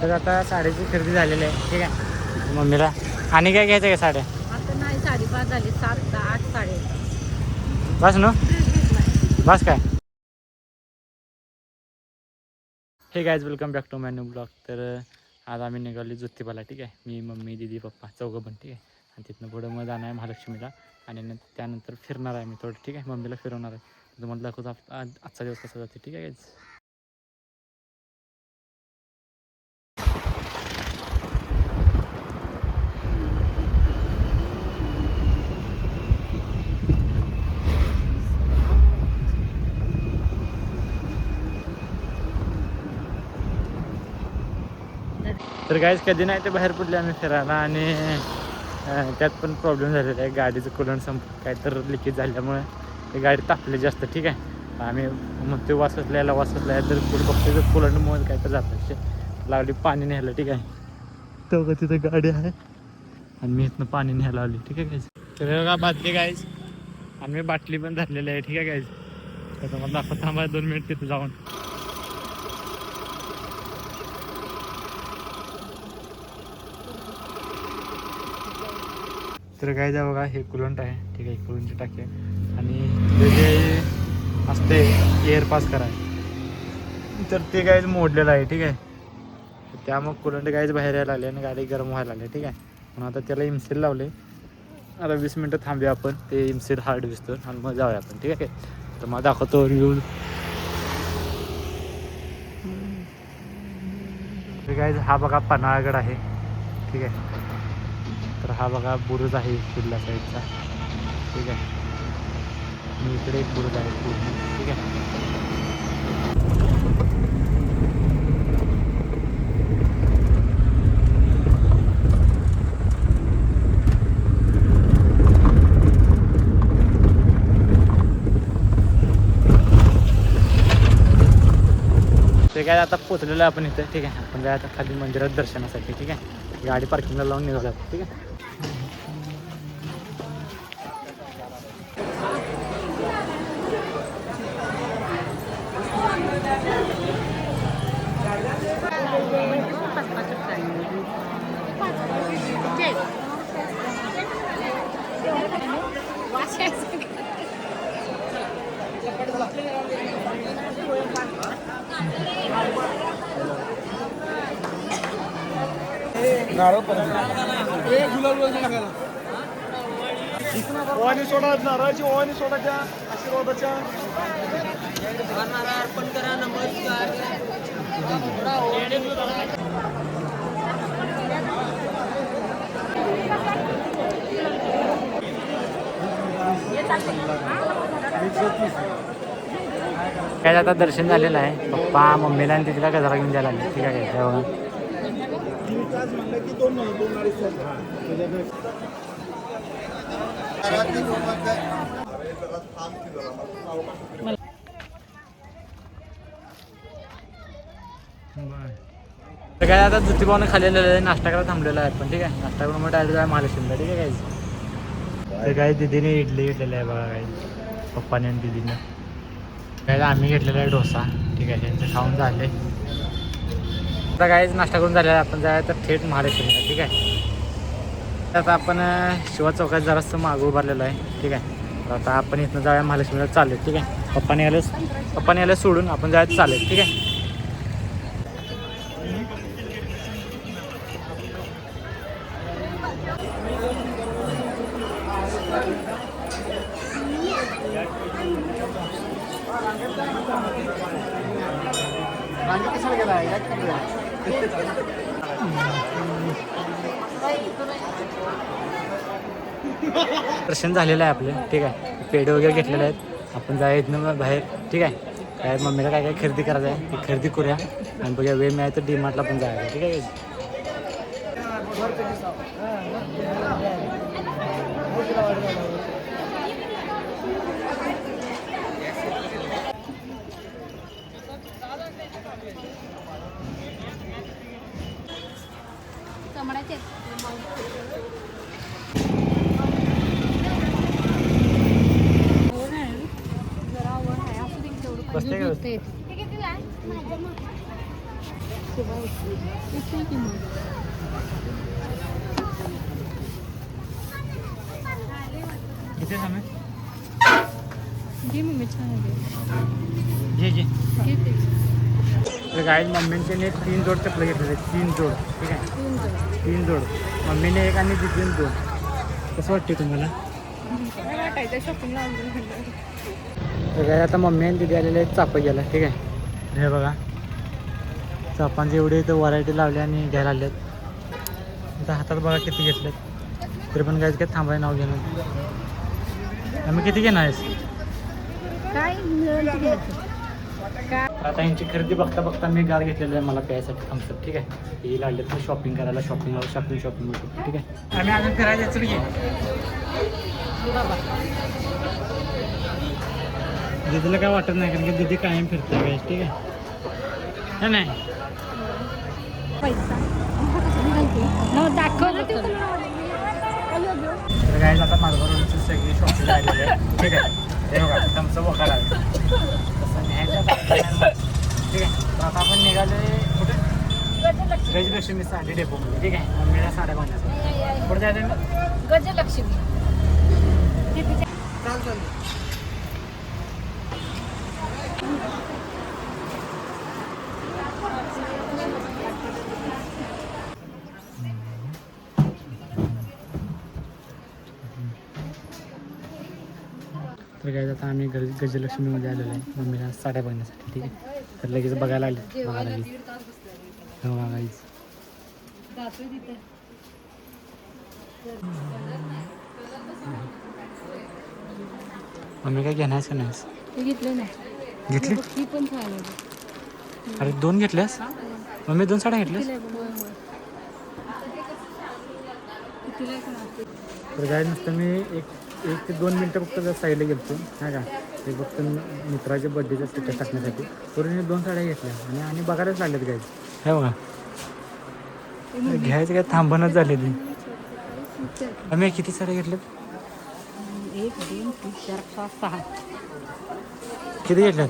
तर आता साड्याची खरेदी झालेली आहे. ठीक आहे. मम्मीला आणि काय घ्यायचं का साड्या? आता नाही 5:30 झाली. 7, 8 साडे. बस ना. बस काय. हे guys welcome back to my new blog. तर आज आम्ही निघाली ज्योतिबाला. ठीक आहे. मी मम्मी दीदी पप्पा चौघं पण. ठीक आहे. आणि तिथनं पुढं मग जाणार आहे महालक्ष्मीला आणि त्यानंतर फिरणार आहे मी थोडं. ठीक आहे. मम्मीला फिरवणार आहे. तुम्हाला दाखवतो आजचा दिवस कसा जाते. ठीक आहे गाईज. तर गाईज कधी नाही ते बाहेर पडले आम्ही फिरायला आणि त्यात पण प्रॉब्लेम झालेला आहे. गाडीचं कुलंट काय तर लिकेज झाल्यामुळे ते गाडी तापली जास्त. ठीक आहे. आम्ही मग ते वाचतला तर बघतो तर कुलंटमुळे काय तर जातं लागली पाणी न्यायला. ठीक आहे. तेव्हा तिथं गाडी आहे आणि मी इथनं पाणी न्यायला लावली. ठीक आहे गाईज. तर का बाटली गाईज आणि मी बाटली पण धरलेली आहे. ठीक आहे गाईज. तर मला दाखवत थांबा 2 मिनिट तिथं जाऊन. तर काय द्या बघा हे कुलंट आहे. ठीक आहे. कुलंटची टाकी आहे आणि ते जे असते एअर पास कराय तर ते गाईज मोडलेलं आहे. ठीक आहे. त्यामुळे कुलंट गाईज बाहेर यायला लागले आणि गाडी गरम व्हायला लागली. ठीक आहे. म्हणून आता त्याला इमसेल लावले. आता 20 मिनटं थांबूया आपण. ते इमसेल हार्ड दिसतो आणि मग जाऊया आपण. ठीक आहे. तर मग दाखवतो रिव्ह्यू. तर गाईज हा बघा पन्हाळगड आहे. ठीक आहे. तर हा बघा बुरुज आहे पुढल्या साईडचा. ठीक आहे. मी इकडे एक बुरुज आहे पूर्ण. ठीक आहे. ते काय आता पोचलेलं आहे आपण इथं. ठीक आहे. आपण जाय आता खाली मंदिरात दर्शनासाठी. ठीक आहे. गाडी पार्किंगला लावून निघालो. ठीक आहे. ओवानी सोडा नारळाची ओवानी सोडाच्या आशीर्वादाच्या अर्पण करा. नमस्कार. काय आता दर्शन झालेलं आहे. पप्पा मम्मीला आणि तिला गजरा घेऊन जायला लागले. ठीक आहे. तेव्हा तर काय आता ज्योतिबानं खाल्लेलं आहे. नाश्ता करायला थांबलेला आहे पण. ठीक आहे. नाश्ता करून मग डायरेक्ट आहे महालक्ष्मीला. ठीक आहे काय. तर काय दीदीने इडली घेतलेली आहे बघा. काय पप्पाने आणि दीदीनं काय आम्ही घेतलेला आहे डोसा. ठीक आहे. त्यांचं खाऊन झाले. आता काहीच नाश्ता करून झालेला आहे. आपण जायचं तर थेट महालक्ष्मीला. ठीक आहे. आता आपण शिवा चौकात जरासं मागं उभारलेलं आहे. ठीक आहे. तर आता आपण इथनं जाऊया महालक्ष्मीला. चालेल. ठीक आहे. पप्पाने आलं सोडून आपण जायचं. चालेल. ठीक आहे. दर्शन झालेलं आहे आपलं. ठीक आहे. पेढे वगैरे घेतलेले आहेत. आपण जाऊया इथनं बाहेर. ठीक आहे. काय मम्मीला काय काय खरेदी करायचं आहे ती खरेदी करूया आणि बघूया वेळ मिळाला तर डीमार्टला पण जायचं. ठीक आहे. बसते का? किती समय घे मम्मी छान आहे जे जे घे ते. तर गाईज मम्मीने 3 जोड चपलं घेतलेले 3 जोड ठीक आहे 3 जोड मम्मीने एक आणि दीदीने 2. कसं वाटते तुम्हाला? वाटायचं शॉपिंगला तर काय आता मम्मी आणि दीदी आलेले आहेत चापं गेला ठीक आहे. तर हे बघा चापांचे एवढे इथं व्हरायटी लावली आणि घ्यायला आले आहेत. आता हातात बघा किती घेतलेत तरी पण गाईज काय थांबायला नाव घेणार. आम्ही किती घेणार आहेस? काय काय आता यांची खरेदी बघता बघता मी गार घेतलेलं आहे मला प्यायसाठी थम्सअप ठीक आहे. ही लागले तर शॉपिंग करायला शॉपिंग होतो ठीक आहे. आम्ही अजून फिरायला यायचं की दीदीला काय वाटत नाही कारण की दीदी कायम फिरते काय ठीक आहे नाही. पैसा दाखवलं ते तर काय आता मालवणची सगळी शॉपिंग राहिलेली आहे ठीक आहे. हे बघा थम्सअप वगैरे आहे तसं न्यायचं ठीक आहे. तर आता आपण निघाले कुठे गजलक्ष्मी साडी डेपोमध्ये ठीक आहे. मम्मीला साड्या बांधायचं कुठे जायचं मग गजलक्ष्मी तर काय आता आम्ही गजलक्ष्मीमध्ये आलेलो आहे मम्मीला साड्या बघण्यासाठी ठीक आहे. तर लगेच बघायला आले हो गाईज मम्मी काय घेणारच का नाहीस? ते घेतलं ना घेतली? ती पण छान आहे. अरे 2 घेतल्यास मम्मी 2 साड्या घेतल्यास? तर काय नुसतं मी एक ते 2 मिनटं फक्त साईडला गेलो नाही का ते फक्त मित्राच्या बड्डेच्या स्टिकर टाकण्यासाठी पूर्ण 2 साड्या घेतल्या आणि बघायलाच लागल्यात गाईज. हे बघा घ्यायचं काय थांबणच झालेली. आम्ही किती साड्या घेतल्यात? 1 2 3 4 5 6 किती घेतल्यात?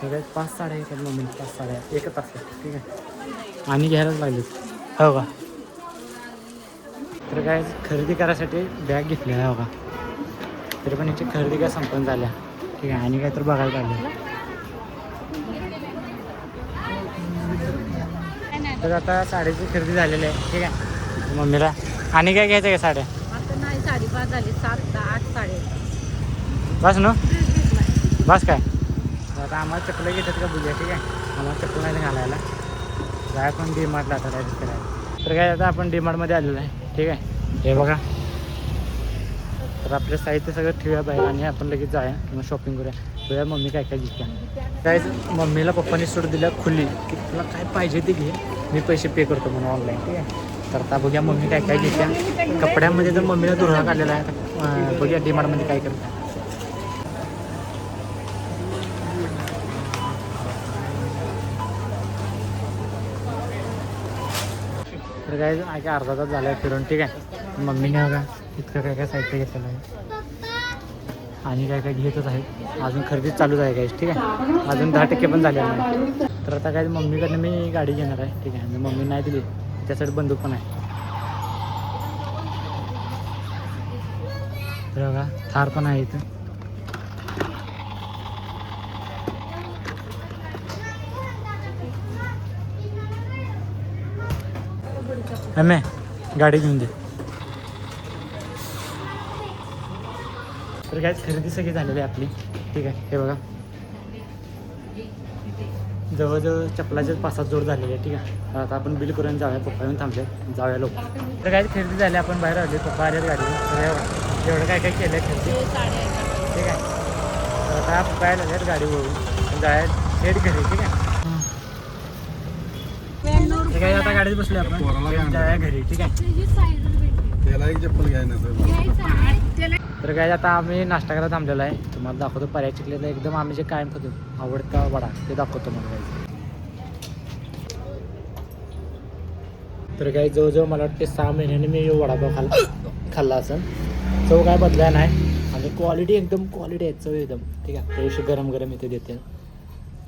ठीक आहे 5 साड्या घेतल्यात मम्मी 5 साड्या एक तास ठीक आहे आणि घ्यायलाच लागलेत. हो का तर काय खरेदी करायसाठी बॅग घेतली आहे बघा. तरी पण याची खरेदी काय संपन्न झाल्या ठीक आहे आणि काय तर बघायला लागलं. तर आता साड्याची खरेदी झालेली आहे ठीक आहे. मम्मीला आणि काय घ्यायचं का साड्या? आता नाही 5:30 झाली 7 8 8:30 बस ना बस काय आता आम्हाला चप्पल घेतात का बुझ्या ठीक आहे. आम्हाला चप्पल नाही घालायला जाय पण डीमार्टला आता डायरेक्ट करायला. तर काय आता आपण डीमार्टमध्ये आलेलो आहे ठीक आहे. हे बघा तर आपलं साहित्य सगळं ठेवूया बाहेर आणि आपण लगेच जाऊया किंवा शॉपिंग करूया. बघूया मम्मी काय काय घेत्या. काय मम्मीला पप्पाने सूट दिल्या खुली की तुला काय पाहिजे ते घे मी पैसे पे करतो म्हणून ऑनलाईन ठीक आहे. तर आता बघूया मम्मी काय काय घेत्या. कपड्यामध्ये तर मम्मीला दुर्हा काढलेला आहे आता बघूया डीमार्टमध्ये काय करता. तर काय अर्धा तास झाला आहे फिरून ठीक आहे. मम्मीने बघा इतकं काय काय साहित्य घेतलेलं आहे आणि काय काय घेतच आहे. अजून खरेदी चालूच आहे काय ठीक आहे. अजून 10% पण झालेलं नाही. तर आता काय मम्मीकडनं मी गाडी घेणार आहे ठीक आहे. आणि मम्मी नाही दिली त्यासाठी बंदूक पण आहे. तर बघा थार पण आहे इथं. अम्मे गाडी घेऊन दे. तर काय खरेदी सगळी झालेली आहे आपली ठीक आहे. हे बघा जवळजवळ चप्पलाचे 5-7 जोड झालेले आहे ठीक आहे. आता आपण बिल करून जाऊया. पप्पा येऊन थांबले जाऊया लोक. तर काय खरेदी झाली आपण बाहेर आले पप्पा आलेत गाडीवर. तर एवढं काय काय केलं आहे खरेदी ठीक आहे. तर आता पप्पा आलेत गाडीवरून जाऊया थेट घरी ठीक आहे. ठीक आहे आता गाडीत बसलो आपण जाऊया घरी ठीक आहे. त्याला एक चप्पल घ्यायला तर काय आता आम्ही नाश्ता करायला थांबलेला आहे. तुम्हाला दाखवतो पर्याय चिकलेला एकदम आम्ही जे कायम खातो आवडता वडा ते दाखवतो मला काय. तर काही जवळजवळ मला वाटते 6 महिन्याने मी वडापाव खाल्ला असेल. चव काय बदलाय नाही आणि क्वालिटी एकदम क्वालिटी आहे चव एकदम ठीक आहे. त्या दिवशी गरम गरम इथे देते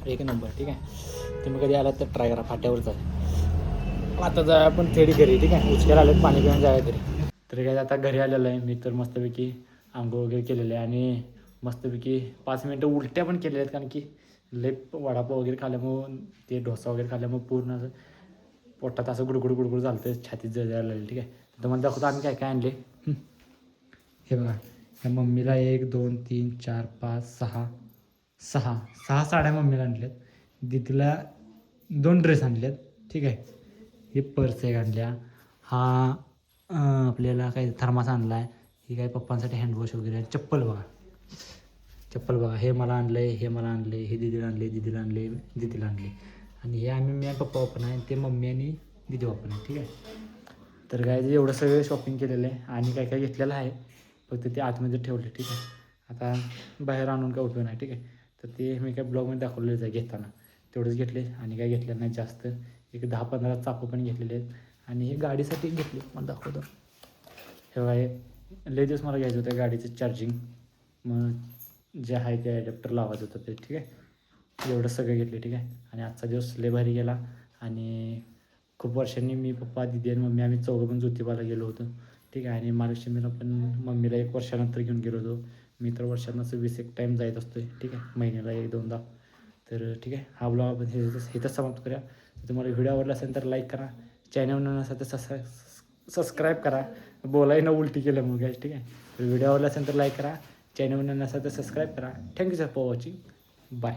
एक नंबर. ठीक आहे, तुम्ही कधी आलात तर ट्राय करा, फाट्यावरच आहे. आता जाऊया आपण थेडी घरी. ठीक आहे, उचक्याला आलेत, पाणी पिऊन जाऊया घरी. तर काय आता घरी आलेलं आहे मी, तर मस्तपैकी आंघोळ वगैरे केलेलं आहे आणि मस्तपैकी 5 मिनटं उलट्या पण केलेल्या आहेत, कारण की लय वडापाव वगैरे खाल्यामुळं ते डोसा वगैरे खाल्यामुळं पूर्ण असं पोटात असं गुडगुड गुडगुड झालं, तर छातीत जळायला लागली. ठीक आहे, तर मला दाखवतो आम्ही काय काय आणले. हे बघा, या मम्मीला 1 2 3 4 5 6 6 साड्या मम्मीला आणल्यात. दीदीला 2 ड्रेस आणलेत. ठीक आहे, ही पर्स एक आणल्या. हा आपल्याला काय थर्मास आणला आहे. ही काय पप्पांसाठी हँडवॉश वगैरे आहे. चप्पल बघा, चप्पल बघा, हे मला आणलं आहे, हे मला आणलं आहे, हे दीदीला आणले, दीदीला आणले, दीदीला आणले. आणि हे आम्ही मी आणि पप्पा वापरणार आहे, ते मम्मी आणि दीदी वापरणार. ठीक आहे, तर काय एवढं सगळं शॉपिंग केलेलं आहे आणि काय काय घेतलेलं आहे, फक्त ते आतमध्ये ठेवले. ठीक आहे, आता बाहेर आणून काय उपयोग नाही. ठीक आहे, तर ते मी काय ब्लॉगमध्ये दाखवलेलं आहे घेताना, तेवढंच घेतले आणि काय घेतलं नाही जास्त. एक 10-15 चाकू पण घेतलेले आहेत आणि हे गाडीसाठी घेतले, मला दाखवतो. हे बघा, हे लय दिवस मला घ्यायचं होतं गाडीचं चार्जिंग, मग जे आहे ते ॲडॅप्टर लावायचं होतं ते. ठीक आहे, एवढं सगळं घेतले. ठीक आहे, आणि आजचा दिवस लय भारी गेला आणि खूप वर्षांनी मी, पप्पा, दीदी आणि मम्मी आम्ही चौघं पण ज्योतिबाला गेलो होतो. ठीक आहे, आणि महालक्ष्मीला पण मम्मीला 1 वर्षानंतर घेऊन गेलो होतो. मी तर वर्षांना 20-1 टाईम जायत असतो. ठीक आहे, महिन्याला 1-2दा. तर ठीक आहे, हा ब्लॉग आपण इथंच समाप्त करूया. तुम्हाला व्हिडिओ आवडला असेल तर लाईक करा, चॅनल नसेल तर सबस्क्राईब करा. बोलाय ना उलटी केलं मग काय. ठीक आहे, तर व्हिडिओ आवडला असेल तर लाईक करा, चॅनल नसेल तर सबस्क्राईब करा. Thank you sir for watching. Bye.